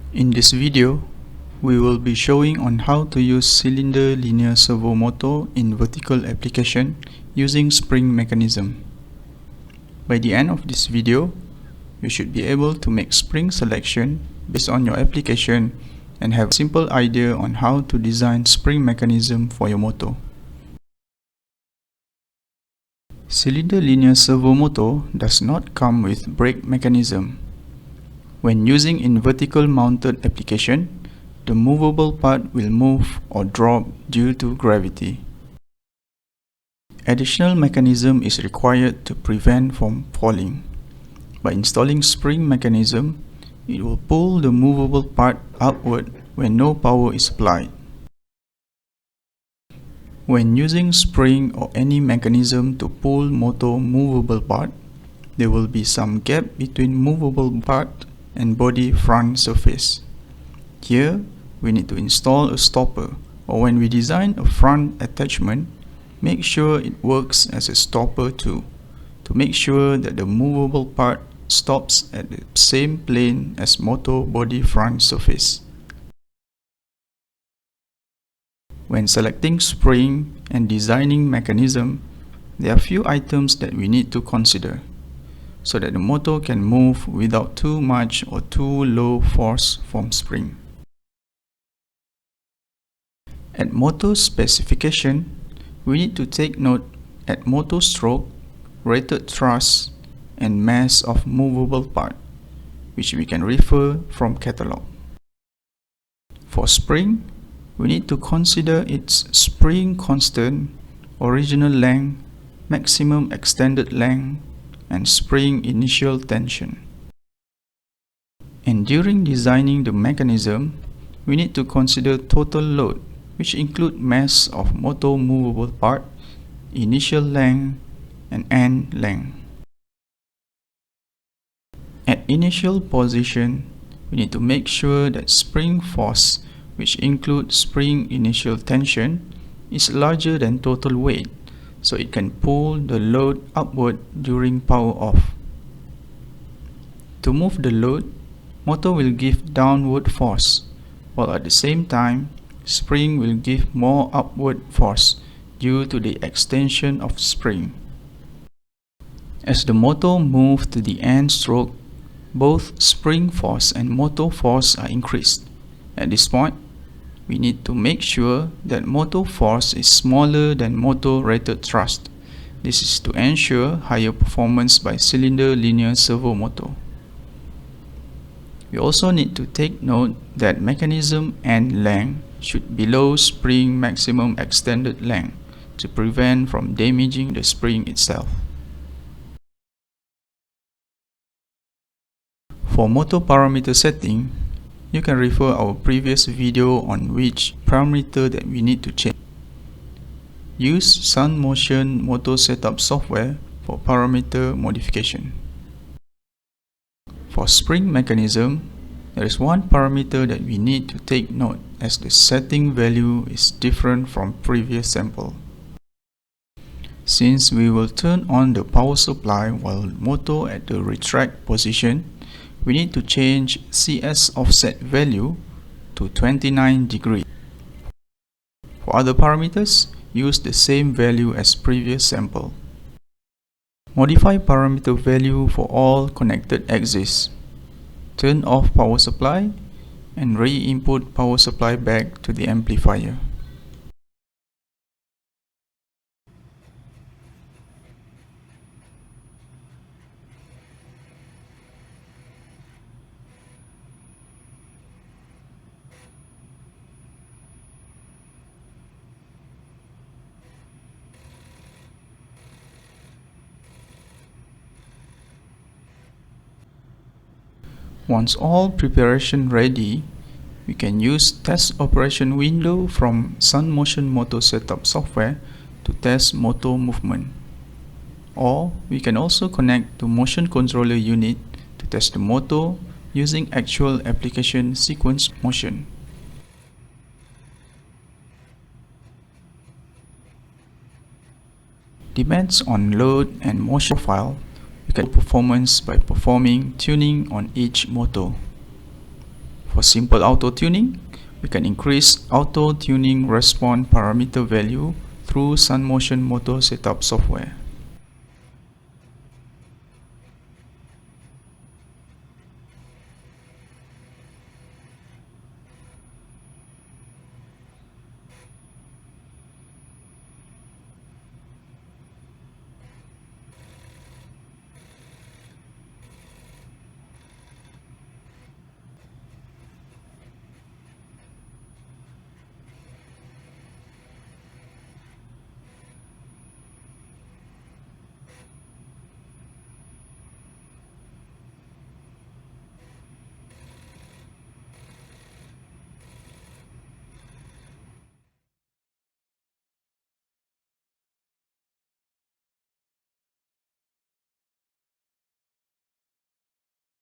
In this video, we will be showing on how to use cylinder linear servo motor in vertical application using spring mechanism. By the end of this video, you should be able to make spring selection based on your application and have a simple idea on how to design spring mechanism for your motor. Cylinder linear servo motor does not come with brake mechanism. When using in vertical mounted application, the movable part will move or drop due to gravity. Additional mechanism is required to prevent from falling. By installing spring mechanism, it will pull the movable part upward when no power is applied. When using spring or any mechanism to pull motor movable part, there will be some gap between movable part and body front surface. Here, we need to install a stopper, or when we design a front attachment, make sure it works as a stopper too, to make sure that the movable part stops at the same plane as motor body front surface. When selecting spring and designing mechanism, there are few items that we need to consider, so that the motor can move without too much or too low force from spring. At motor specification, we need to take note at motor stroke, rated thrust, and mass of movable part, which we can refer from catalog. For spring, we need to consider its spring constant, original length, maximum extended length, and spring initial tension. And during designing the mechanism, we need to consider total load, which include mass of motor movable part, initial length, and end length. At initial position, we need to make sure that spring force, which includes spring initial tension, is larger than total weight, so it can pull the load upward during power off. To move the load, motor will give downward force, while at the same time, spring will give more upward force due to the extension of spring. As the motor moves to the end stroke, both spring force and motor force are increased. At this point, we need to make sure that motor force is smaller than motor rated thrust. This is to ensure higher performance by cylinder linear servo motor. We also need to take note that mechanism end length should be below spring maximum extended length to prevent from damaging the spring itself. For motor parameter setting, you can refer our previous video on which parameter that we need to change. Use SANYO motor setup software for parameter modification. For spring mechanism, there is one parameter that we need to take note as the setting value is different from previous sample. Since we will turn on the power supply while motor at the retract position, we need to change CS offset value to 29 degrees. For other parameters, use the same value as previous sample. Modify parameter value for all connected axes. Turn off power supply and re-input power supply back to the amplifier. Once all preparation ready, we can use test operation window from SANYO motor setup software to test motor movement. Or we can also connect to motion controller unit to test the motor using actual application sequence motion. Depends on load and motion profile. We can performance by performing tuning on each motor. For simple auto-tuning, we can increase auto-tuning response parameter value through SunMotion motor setup software.